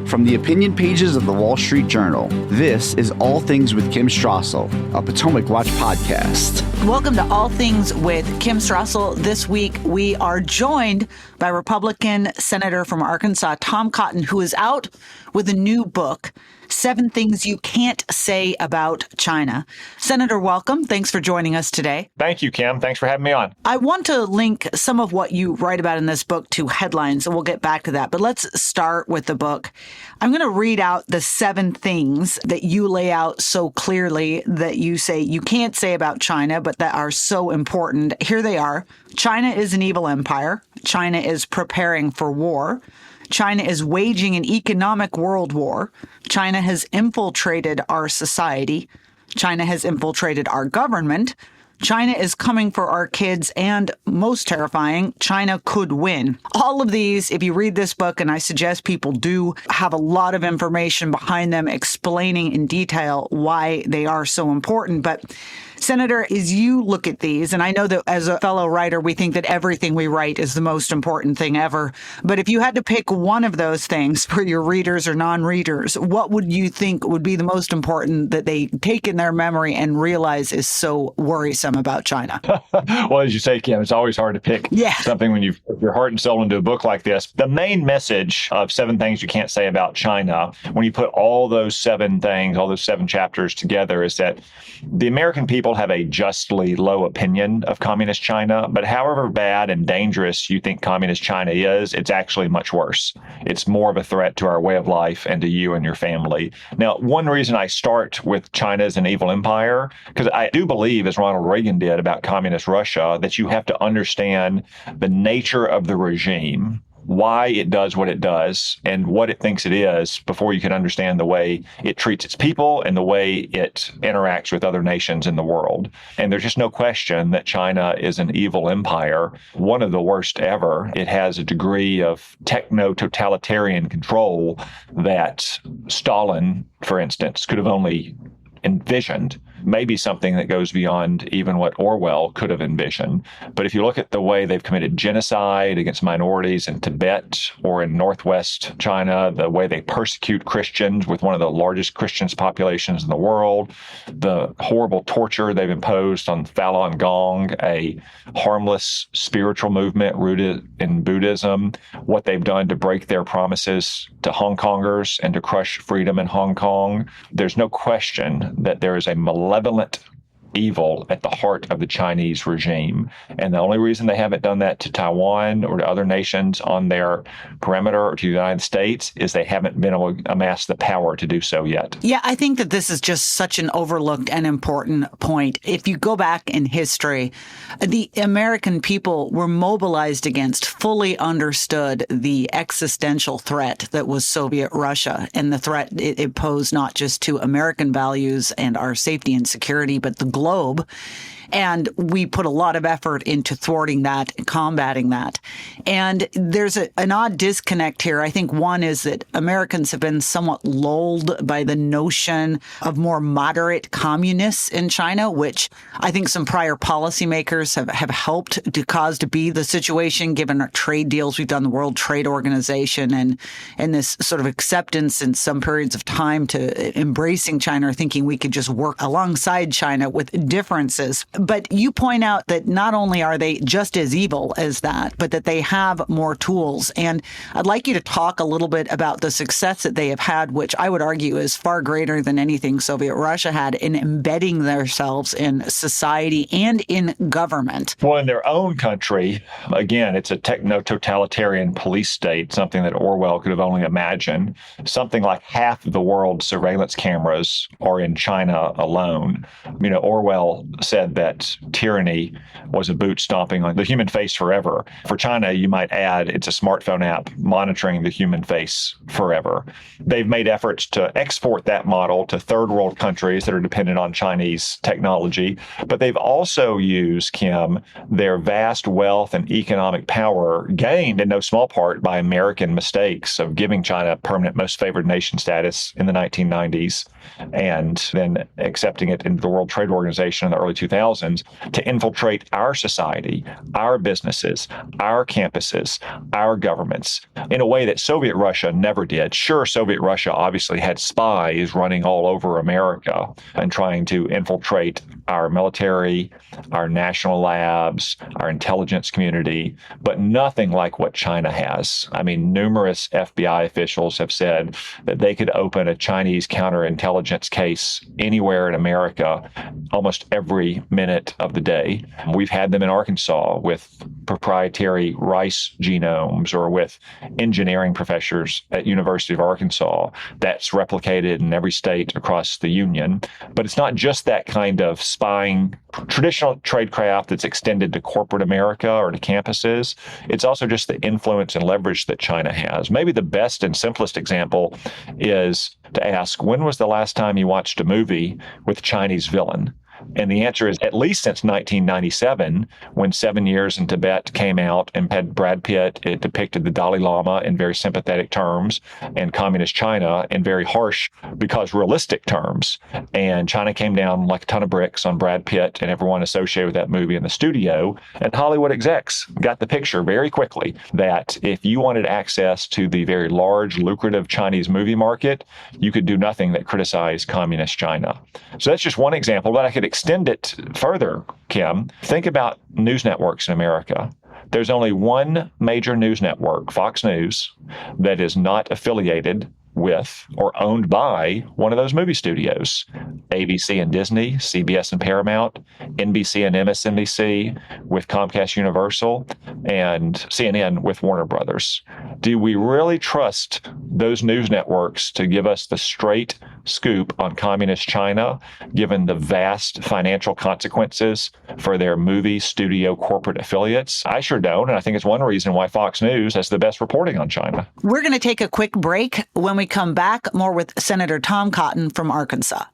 From the opinion pages of the Wall Street Journal, this is All Things with Kim Strassel, a Potomac Watch podcast. Welcome to All Things with Kim Strassel. This week, we are joined by Republican Senator from Arkansas, Tom Cotton, who is out with a new book, 7 Things You Can't Say About China. Senator, welcome. Thanks for joining us today. Thank you, Kim. Thanks for having me on. I want to link some of what you write about in this book to headlines, and we'll get back to that. But let's start with the book. I'm going to read out the 7 things that you lay out so clearly that you say you can't say about China, but that are so important. Here they are. China is an evil empire. China is preparing for war. China is waging an economic world war. China has infiltrated our society. China has infiltrated our government. China is coming for our kids, and most terrifying, China could win. All of these, if you read this book, and I suggest people do, have a lot of information behind them explaining in detail why they are so important. But Senator, as you look at these, and I know that as a fellow writer, we think that everything we write is the most important thing ever. But if you had to pick one of those things for your readers or non-readers, what would you think would be the most important that they take in their memory and realize is so worrisome about China? Well, as you say, Kim, it's always hard to pick something when you put your heart and soul into a book like this. The main message of 7 Things You Can't Say About China, when you put all those 7 things, all those 7 chapters together, is that the American people have a justly low opinion of communist China, but however bad and dangerous you think communist China is, it's actually much worse. It's more of a threat to our way of life and to you and your family. Now, one reason I start with China as an evil empire, because I do believe, as Ronald Reagan did about communist Russia, that you have to understand the nature of the regime, why it does what it does, and what it thinks it is before you can understand the way it treats its people and the way it interacts with other nations in the world. And there's just no question that China is an evil empire, one of the worst ever. It has a degree of techno-totalitarian control that Stalin, for instance, could have only envisioned. Maybe something that goes beyond even what Orwell could have envisioned. But if you look at the way they've committed genocide against minorities in Tibet or in northwest China, the way they persecute Christians with one of the largest Christian populations in the world, the horrible torture they've imposed on Falun Gong, a harmless spiritual movement rooted in Buddhism, what they've done to break their promises to Hong Kongers and to crush freedom in Hong Kong, there's no question that there is a malevolent evil at the heart of the Chinese regime. And the only reason they haven't done that to Taiwan or to other nations on their perimeter or to the United States is they haven't been able to amass the power to do so yet. Yeah, I think that this is just such an overlooked and important point. If you go back in history, the American people were mobilized against, fully understood the existential threat that was Soviet Russia and the threat it posed not just to American values and our safety and security, but the globe. And we put a lot of effort into thwarting that and combating that. And there's an odd disconnect here. I think one is that Americans have been somewhat lulled by the notion of more moderate communists in China, which I think some prior policymakers have helped to cause to be the situation, given our trade deals we've done, the World Trade Organization, and this sort of acceptance in some periods of time to embracing China or thinking we could just work alongside China with differences. But you point out that not only are they just as evil as that, but that they have more tools. And I'd like you to talk a little bit about the success that they have had, which I would argue is far greater than anything Soviet Russia had in embedding themselves in society and in government. Well, in their own country, again, it's a techno-totalitarian police state, something that Orwell could have only imagined. Something like half of the world's surveillance cameras are in China alone. You know, Orwell said that tyranny was a boot stomping on the human face forever. For China, you might add, it's a smartphone app monitoring the human face forever. They've made efforts to export that model to third world countries that are dependent on Chinese technology, but they've also used, Kim, their vast wealth and economic power gained in no small part by American mistakes of giving China permanent most favored nation status in the 1990s and then accepting it into the World Trade Organization in the early 2000s. 2000s to infiltrate our society, our businesses, our campuses, our governments in a way that Soviet Russia never did. Sure, Soviet Russia obviously had spies running all over America and trying to infiltrate our military, our national labs, our intelligence community, but nothing like what China has. I mean, numerous FBI officials have said that they could open a Chinese counterintelligence case anywhere in America almost every minute of the day. We've had them in Arkansas with proprietary rice genomes or with engineering professors at University of Arkansas. That's replicated in every state across the union. But it's not just that kind of spying, traditional tradecraft that's extended to corporate America or to campuses. It's also just the influence and leverage that China has. Maybe the best and simplest example is to ask, when was the last time you watched a movie with a Chinese villain? And the answer is at least since 1997, when 7 Years in Tibet came out and had Brad Pitt. It depicted the Dalai Lama in very sympathetic terms and communist China in very harsh because realistic terms. And China came down like a ton of bricks on Brad Pitt and everyone associated with that movie in the studio. And Hollywood execs got the picture very quickly that if you wanted access to the very large, lucrative Chinese movie market, you could do nothing that criticized communist China. So that's just one example, but I could extend it further, Kim. Think about news networks in America. There's only one major news network, Fox News, that is not affiliated with or owned by one of those movie studios. ABC and Disney, CBS and Paramount, NBC and MSNBC with Comcast Universal, and CNN with Warner Brothers. Do we really trust those news networks to give us the straight scoop on communist China, given the vast financial consequences for their movie studio corporate affiliates? I sure don't, and I think it's one reason why Fox News has the best reporting on China. We're going to take a quick break. When we come back, more with Senator Tom Cotton from Arkansas.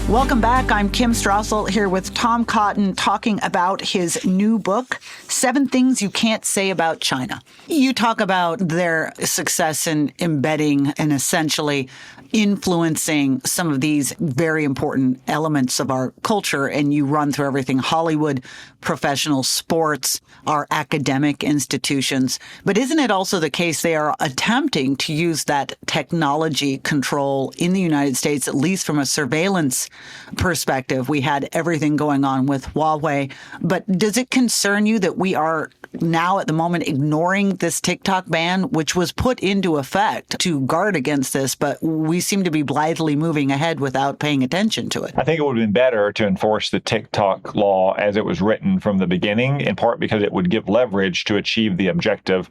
Welcome back. I'm Kim Strassel here with Tom Cotton talking about his new book, 7 Things You Can't Say About China. You talk about their success in embedding and essentially influencing some of these very important elements of our culture, and you run through everything: Hollywood, professional sports, our academic institutions. But isn't it also the case they are attempting to use that technology control in the United States, at least from a surveillance perspective? We had everything going on with Huawei, but does it concern you that we are now at the moment ignoring this TikTok ban, which was put into effect to guard against this, but we seem to be blithely moving ahead without paying attention to it? I think it would have been better to enforce the TikTok law as it was written from the beginning, in part because it would give leverage to achieve the objective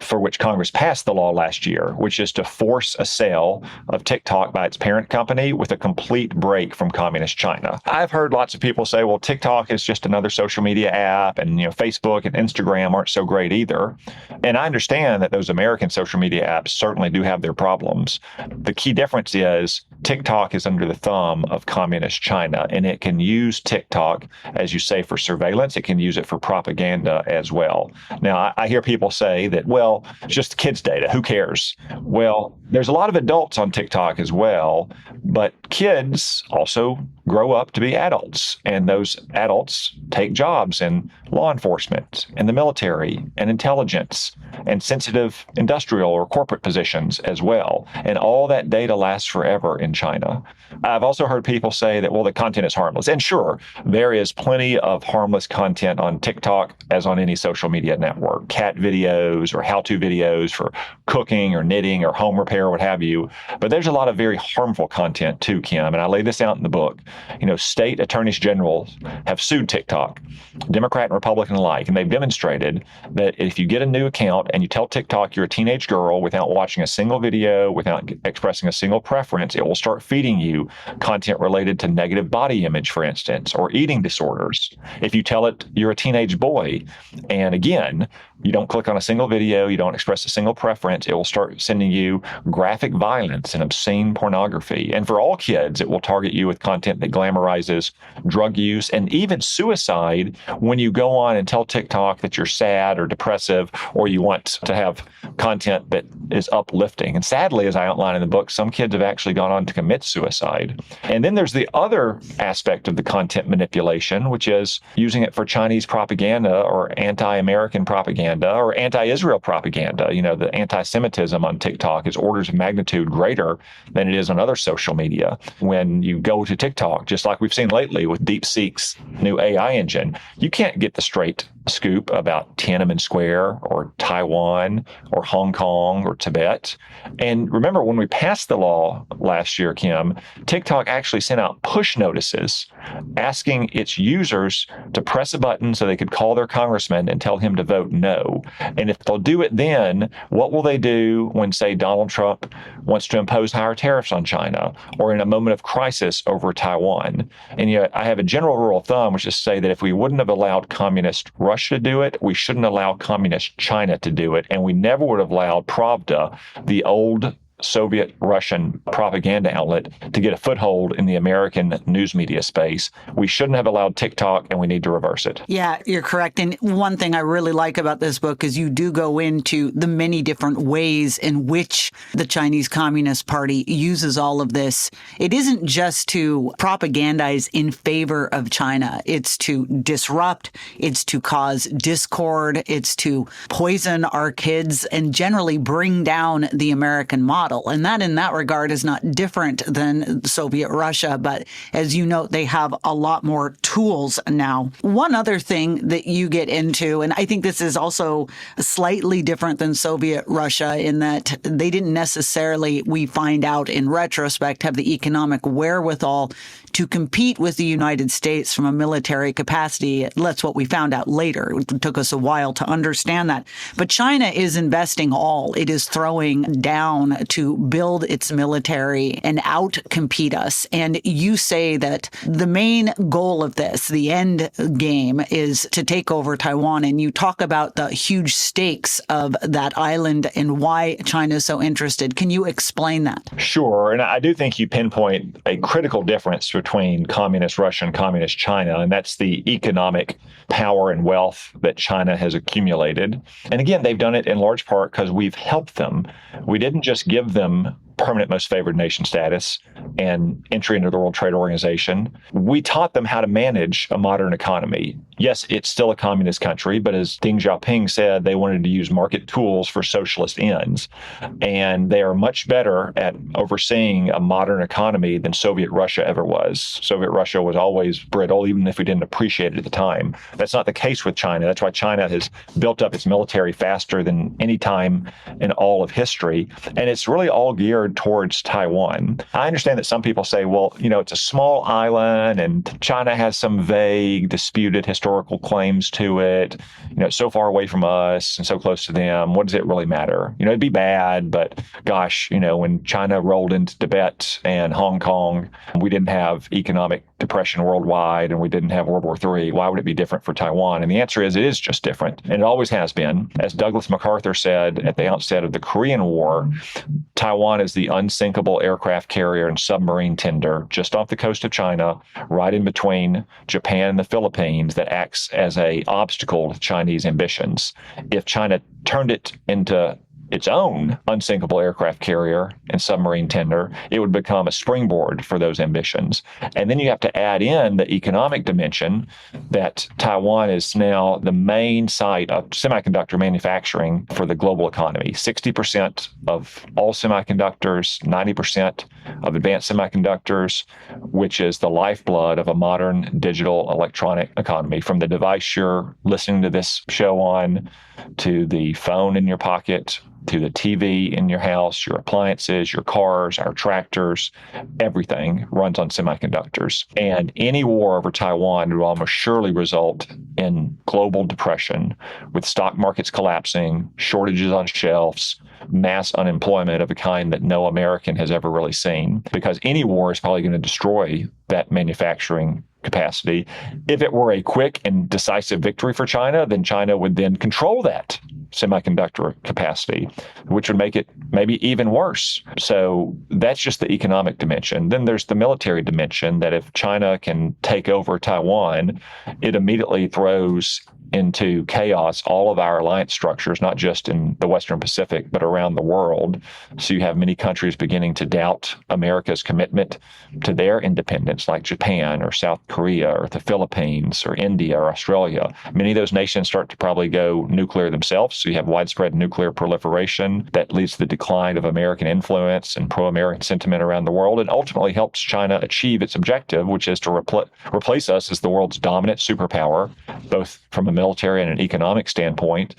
for which Congress passed the law last year, which is to force a sale of TikTok by its parent company with a complete break from communist China. I've heard lots of people say, well, TikTok is just another social media app, and Facebook and Instagram aren't so great either. And I understand that those American social media apps certainly do have their problems. The key difference is TikTok is under the thumb of communist China, and it can use TikTok, as you say, for surveillance. It can use it for propaganda as well. Now, I hear people say that, well, it's just kids' data. Who cares? Well, there's a lot of adults on TikTok as well, but kids also grow up to be adults, and those adults take jobs in law enforcement, in the military, and intelligence, and sensitive industrial or corporate positions as well. And all that data lasts forever in China. I've also heard people say that, well, the content is harmless. And sure, there is plenty of harmless content on TikTok as on any social media network. Cat videos or how-to videos for cooking or knitting or home repair, what have you. But there's a lot of very harmful content too, Kim. And I lay this out in the book. State attorneys general have sued TikTok, Democrat and Republican alike, and they've demonstrated that if you get a new account and you tell TikTok you're a teenage girl without watching a single video, without expressing a single preference, it will start feeding you content related to negative body image, for instance, or eating disorders. If you tell it you're a teenage boy, and again, you don't click on a single video, you don't express a single preference, it will start sending you graphic violence and obscene pornography. And for all kids, it will target you with content that glamorizes drug use and even suicide when you go on and tell TikTok that you're sad or depressive or you want to have content that is uplifting. And sadly, as I outline in the book, some kids have actually gone on to commit suicide. And then there's the other aspect of the content manipulation, which is using it for Chinese propaganda or anti-American propaganda or anti-Israel propaganda. You know, the anti-Semitism on TikTok is orders of magnitude greater than it is on other social media. When you go to TikTok, just like we've seen lately with DeepSeek's new AI engine, you can't get the straight scoop about Tiananmen Square or Taiwan or Hong Kong or Tibet. And remember, when we passed the law last year, Kim, TikTok actually sent out push notices asking its users to press a button so they could call their congressman and tell him to vote no. And if they'll do it then, what will they do when, say, Donald Trump wants to impose higher tariffs on China or in a moment of crisis over Taiwan? And yet I have a general rule of thumb, which is to say that if we wouldn't have allowed communist Russia to do it, we shouldn't allow communist China to do it. And we never would have allowed Pravda, the old Soviet Russian propaganda outlet, to get a foothold in the American news media space. We shouldn't have allowed TikTok, and we need to reverse it. Yeah, you're correct. And one thing I really like about this book is you do go into the many different ways in which the Chinese Communist Party uses all of this. It isn't just to propagandize in favor of China. It's to disrupt. It's to cause discord. It's to poison our kids and generally bring down the American model. And that, in that regard, is not different than Soviet Russia. But as you note, they have a lot more tools now. One other thing that you get into, and I think this is also slightly different than Soviet Russia in that they didn't necessarily, we find out in retrospect, have the economic wherewithal to compete with the United States from a military capacity. That's what we found out later. It took us a while to understand that. But China is investing all it is throwing down to build its military and outcompete us. And you say that the main goal of this, the end game, is to take over Taiwan. And you talk about the huge stakes of that island and why China is so interested. Can you explain that? Sure. And I do think you pinpoint a critical difference between communist Russia and communist China, and that's the economic power and wealth that China has accumulated. And again, they've done it in large part because we've helped them. We didn't just give them permanent most favored nation status and entry into the World Trade Organization. We taught them how to manage a modern economy. Yes, it's still a communist country, but as Deng Xiaoping said, they wanted to use market tools for socialist ends. And they are much better at overseeing a modern economy than Soviet Russia ever was. Soviet Russia was always brittle, even if we didn't appreciate it at the time. That's not the case with China. That's why China has built up its military faster than any time in all of history. And it's really all geared towards Taiwan. I understand that some people say, well, you know, it's a small island and China has some vague, disputed historical claims to it. You know, it's so far away from us and so close to them. What does it really matter? You know, it'd be bad, but gosh, you know, when China rolled into Tibet and Hong Kong, we didn't have economic depression worldwide and we didn't have World War III. Why would it be different for Taiwan? And the answer is it is just different. And it always has been. As Douglas MacArthur said at the outset of the Korean War, Taiwan is the unsinkable aircraft carrier and submarine tender just off the coast of China, right in between Japan and the Philippines, that acts as an obstacle to Chinese ambitions. If China turned it into its own unsinkable aircraft carrier and submarine tender, it would become a springboard for those ambitions. And then you have to add in the economic dimension that Taiwan is now the main site of semiconductor manufacturing for the global economy. 60% of all semiconductors, 90% of advanced semiconductors, which is the lifeblood of a modern digital electronic economy. From the device you're listening to this show on, to the phone in your pocket, to the TV in your house, your appliances, your cars, our tractors, everything runs on semiconductors. And any war over Taiwan will almost surely result in global depression, with stock markets collapsing, shortages on shelves, mass unemployment of a kind that no American has ever really seen, because any war is probably going to destroy that manufacturing capacity. If it were a quick and decisive victory for China, then China would then control that semiconductor capacity, which would make it maybe even worse. So that's just the economic dimension. Then there's the military dimension that if China can take over Taiwan, it immediately throws into chaos all of our alliance structures, not just in the Western Pacific, but around the world. So you have many countries beginning to doubt America's commitment to their independence, like Japan or South Korea or the Philippines or India or Australia. Many of those nations start to probably go nuclear themselves. So you have widespread nuclear proliferation that leads to the decline of American influence and pro-American sentiment around the world, and ultimately helps China achieve its objective, which is to replace us as the world's dominant superpower, both from a military and an economic standpoint.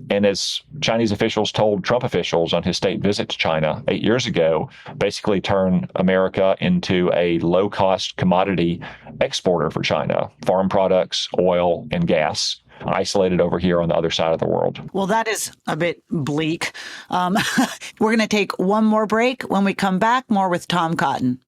And as Chinese officials told Trump officials on his state visit to China 8 years ago, basically turn America into a low-cost commodity exporter for China, farm products, oil, and gas, isolated over here on the other side of the world. Well, that is a bit bleak. We're going to take one more break. When we come back, more with Tom Cotton.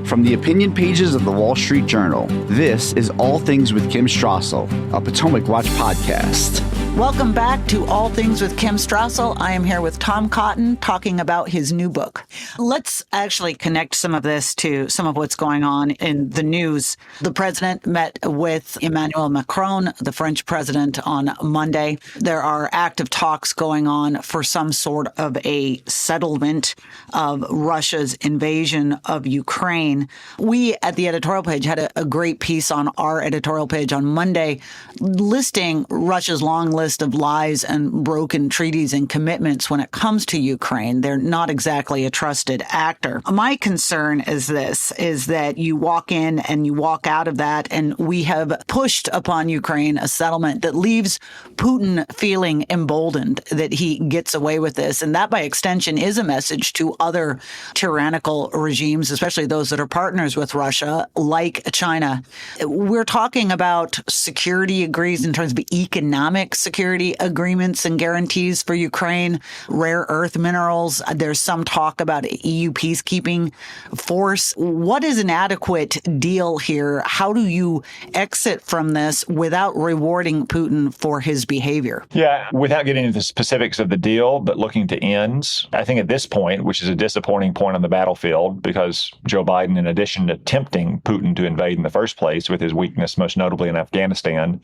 From the opinion pages of the Wall Street Journal, this is All Things with Kim Strassel, a Potomac Watch podcast. Welcome back to All Things with Kim Strassel. I am here with Tom Cotton talking about his new book. Let's actually connect some of this to some of what's going on in the news. The president met with Emmanuel Macron, the French president, on Monday. There are active talks going on for some sort of a settlement of Russia's invasion of Ukraine. We at the editorial page had a great piece on our editorial page on Monday listing Russia's long list of lies and broken treaties and commitments when it comes to Ukraine. They're not exactly a trusted actor. My concern is this, is that you walk in and you walk out of that, and we have pushed upon Ukraine a settlement that leaves Putin feeling emboldened that he gets away with this. And that by extension is a message to other tyrannical regimes, especially those that are partners with Russia, like China. We're talking about security agrees in terms of economic security agreements and guarantees for Ukraine, rare earth minerals. There's some talk about EU peacekeeping force. What is an adequate deal here? How do you exit from this without rewarding Putin for his behavior? Yeah, without getting into the specifics of the deal, but looking to ends, I think at this point, which is a disappointing point on the battlefield, because Joe Biden, in addition to tempting Putin to invade in the first place with his weakness, most notably in Afghanistan,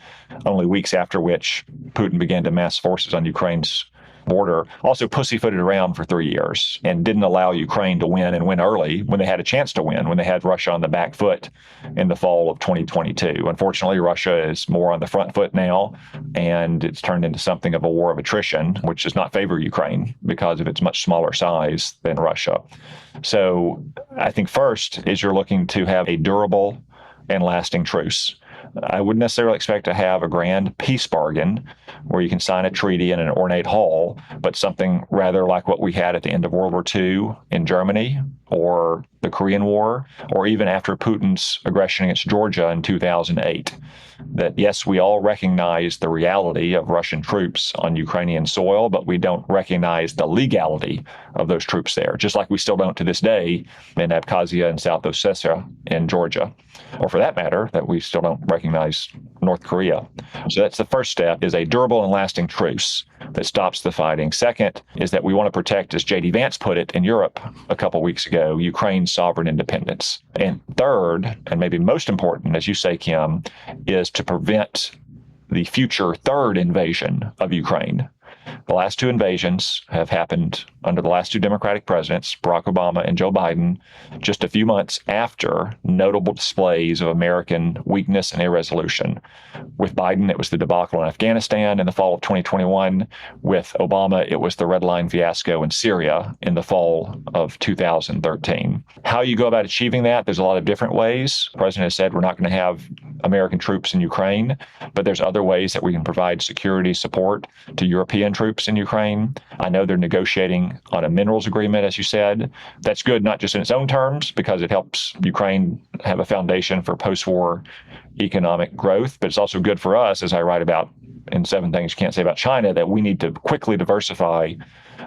only weeks after which Putin began to mass forces on Ukraine's border, also pussyfooted around for 3 years and didn't allow Ukraine to win, and win early when they had a chance to win, when they had Russia on the back foot in the fall of 2022. Unfortunately, Russia is more on the front foot now, and it's turned into something of a war of attrition, which does not favor Ukraine because of its much smaller size than Russia. So I think first is you're looking to have a durable and lasting truce. I wouldn't necessarily expect to have a grand peace bargain where you can sign a treaty in an ornate hall, but something rather like what we had at the end of World War II in Germany, or the Korean War, or even after Putin's aggression against Georgia in 2008. That, yes, we all recognize the reality of Russian troops on Ukrainian soil, but we don't recognize the legality of those troops there, just like we still don't to this day in Abkhazia and South Ossetia in Georgia, or for that matter, that we still don't recognize North Korea. So that's the first step, is a durable and lasting truce that stops the fighting. Second is that we want to protect, as J.D. Vance put it in Europe a couple weeks ago, Ukraine's sovereign independence. And third, and maybe most important, as you say, Kim, is to prevent the future third invasion of Ukraine. The last two invasions have happened under the last two Democratic presidents, Barack Obama and Joe Biden, just a few months after notable displays of American weakness and irresolution. With Biden, it was the debacle in Afghanistan in the fall of 2021. With Obama, it was the Red Line fiasco in Syria in the fall of 2013. How you go about achieving that, there's a lot of different ways. The president has said we're not going to have American troops in Ukraine, but there's other ways that we can provide security support to European troops in Ukraine. I know they're negotiating on a minerals agreement, as you said. That's good, not just in its own terms, because it helps Ukraine have a foundation for post-war economic growth, but it's also good for us, as I write about in 7 Things You Can't Say About China, that we need to quickly diversify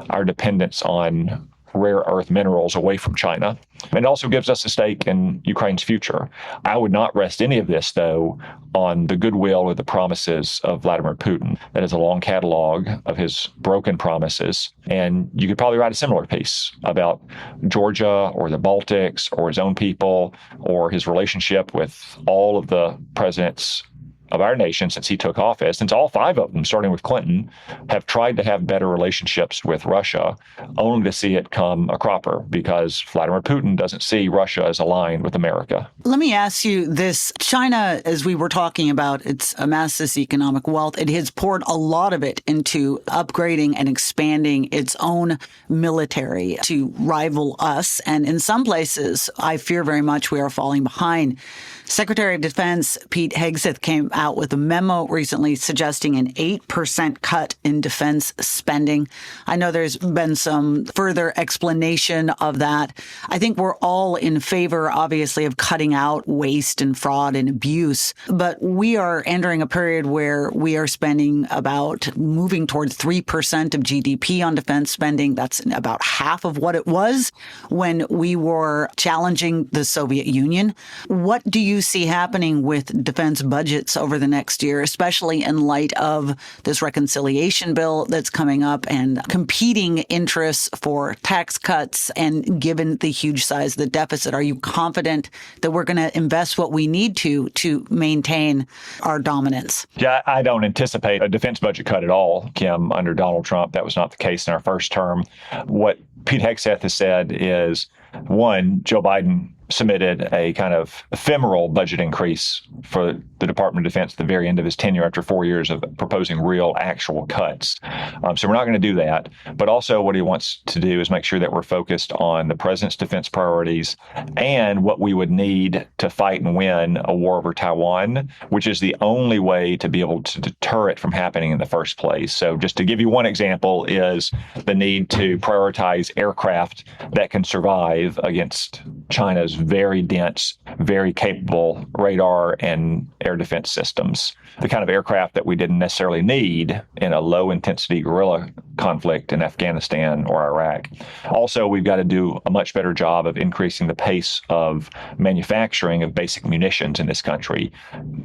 our dependence on rare earth minerals away from China. And it also gives us a stake in Ukraine's future. I would not rest any of this, though, on the goodwill or the promises of Vladimir Putin. That is a long catalog of his broken promises. And you could probably write a similar piece about Georgia or the Baltics or his own people or his relationship with all of the presidents of our nation since he took office, since all five of them, starting with Clinton, have tried to have better relationships with Russia, only to see it come a cropper because Vladimir Putin doesn't see Russia as aligned with America. Let me ask you this. China, as we were talking about, it's amassed this economic wealth. It has poured a lot of it into upgrading and expanding its own military to rival us. And in some places, I fear very much we are falling behind. Secretary of Defense Pete Hegseth came out with a memo recently suggesting an 8% cut in defense spending. I know there's been some further explanation of that. I think we're all in favor, obviously, of cutting out waste and fraud and abuse. But we are entering a period where we are spending about moving toward 3% of GDP on defense spending. That's about half of what it was when we were challenging the Soviet Union. What do you see happening with defense budgets over the next year, especially in light of this reconciliation bill that's coming up and competing interests for tax cuts, and given the huge size of the deficit? Are you confident that we're going to invest what we need to maintain our dominance? Yeah, I don't anticipate a defense budget cut at all, Kim, under Donald Trump. That was not the case in our first term. What Pete Hegseth has said is, one, Joe Biden submitted a kind of ephemeral budget increase for the Department of Defense at the very end of his tenure after 4 years of proposing real, actual cuts. So we're not going to do that. But also what he wants to do is make sure that we're focused on the president's defense priorities and what we would need to fight and win a war over Taiwan, which is the only way to be able to deter it from happening in the first place. So just to give you one example is the need to prioritize aircraft that can survive against China's very dense, very capable radar and air defense systems, the kind of aircraft that we didn't necessarily need in a low-intensity guerrilla conflict in Afghanistan or Iraq. Also, we've got to do a much better job of increasing the pace of manufacturing of basic munitions in this country.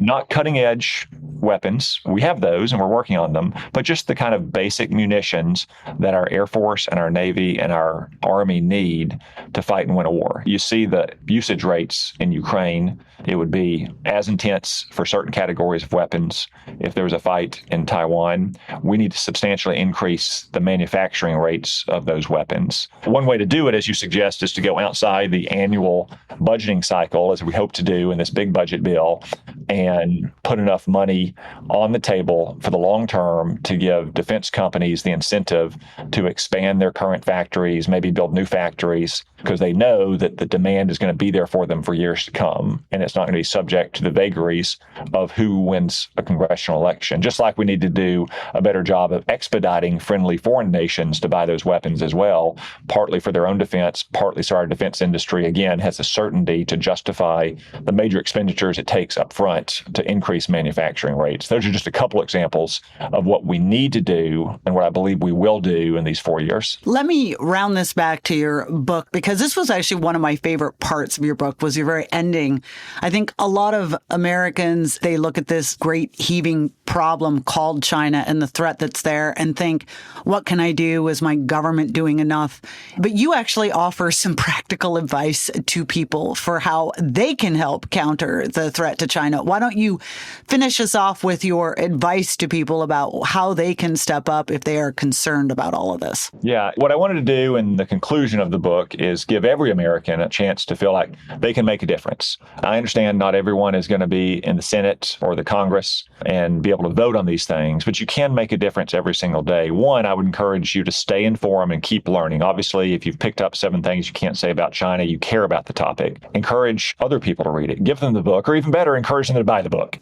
Not cutting-edge weapons. We have those and we're working on them, but just the kind of basic munitions that our Air Force and our Navy and our Army need to fight and win a war. You see the usage rates in Ukraine. It would be as intense for certain categories of weapons if there was a fight in Taiwan. We need to substantially increase the manufacturing rates of those weapons. One way to do it, as you suggest, is to go outside the annual budgeting cycle, as we hope to do in this big budget bill, and put enough money on the table for the long term to give defense companies the incentive to expand their current factories, maybe build new factories, because they know that the demand is going to be there for them for years to come. And it's not going to be subject to the vagaries of who wins a congressional election. Just like we need to do a better job of expediting friendly foreign nations to buy those weapons as well, partly for their own defense, partly so our defense industry, again, has a certainty to justify the major expenditures it takes up front to increase manufacturing rates. Those are just a couple examples of what we need to do and what I believe we will do in these 4 years. Let me round this back to your book, because this was actually one of my favorite parts of your book, was your very ending. I think a lot of Americans, they look at this great heaving problem called China and the threat that's there and think, what can I do? Is my government doing enough? But you actually offer some practical advice to people for how they can help counter the threat to China. Why don't you finish us off with your advice to people about how they can step up if they are concerned about all of this? Yeah. What I wanted to do in the conclusion of the book is give every American a chance to feel like they can make a difference. I understand not everyone is going to be in the Senate or the Congress and be able to vote on these things, but you can make a difference every single day. One, I would encourage you to stay informed and keep learning. Obviously, if you've picked up 7 things you can't say about China, you care about the topic. Encourage other people to read it. Give them the book, or even better, encourage them to buy the book.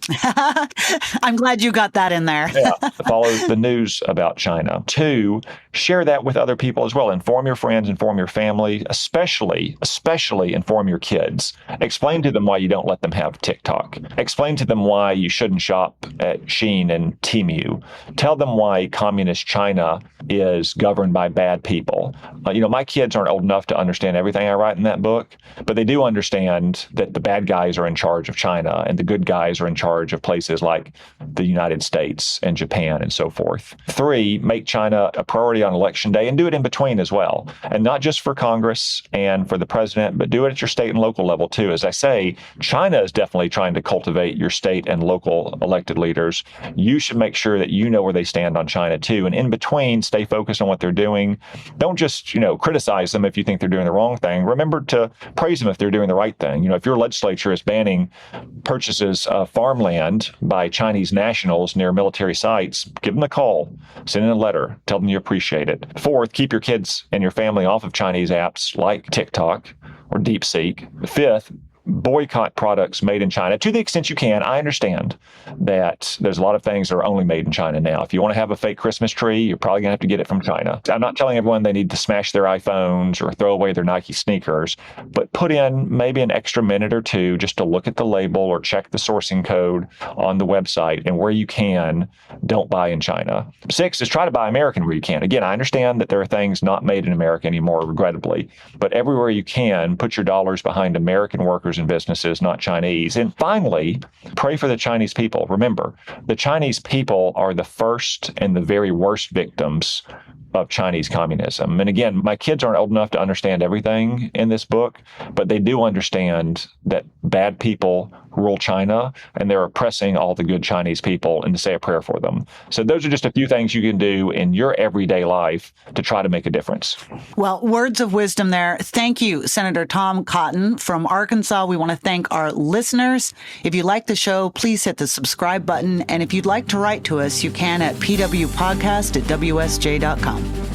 I'm glad you got that in there. Yeah. Follow the news about China. 2, share that with other people as well. Inform your friends, inform your family, especially inform your kids. Explain to them why you don't let them have TikTok. Explain to them why you shouldn't shop at Shein and Temu. Tell them why communist China is governed by bad people. My kids aren't old enough to understand everything I write in that book, but they do understand that the bad guys are in charge of China and the good guys are in charge of places like the United States and Japan and so forth. 3, make China a priority on election day and do it in between as well. And not just for Congress and for the president, but do it at your state and local level too. As I say, China is definitely trying to cultivate your state and local elected leaders. You should make sure that you know where they stand on China too. And in between, stay focused on what they're doing. Don't just, criticize them if you think they're doing the wrong thing. Remember to praise them if they're doing the right thing. If your legislature is banning purchases of farmland by Chinese nationals near military sites, give them a call, send in a letter, tell them you appreciate it. 4th, keep your kids and your family off of Chinese apps like TikTok or DeepSeek. 5th, boycott products made in China to the extent you can. I understand that there's a lot of things that are only made in China now. If you want to have a fake Christmas tree, you're probably going to have to get it from China. I'm not telling everyone they need to smash their iPhones or throw away their Nike sneakers, but put in maybe an extra minute or two just to look at the label or check the sourcing code on the website. And where you can, don't buy in China. 6 is try to buy American where you can. Again, I understand that there are things not made in America anymore, regrettably, but everywhere you can, put your dollars behind American workers and businesses, not Chinese. And finally, pray for the Chinese people. Remember, the Chinese people are the first and the very worst victims of Chinese communism. And again, my kids aren't old enough to understand everything in this book, but they do understand that bad people rule China and they're oppressing all the good Chinese people, and to say a prayer for them. So those are just a few things you can do in your everyday life to try to make a difference. Well, words of wisdom there. Thank you, Senator Tom Cotton from Arkansas. We want to thank our listeners. If you like the show, please hit the subscribe button. And if you'd like to write to us, you can at pwpodcast@wsj.com.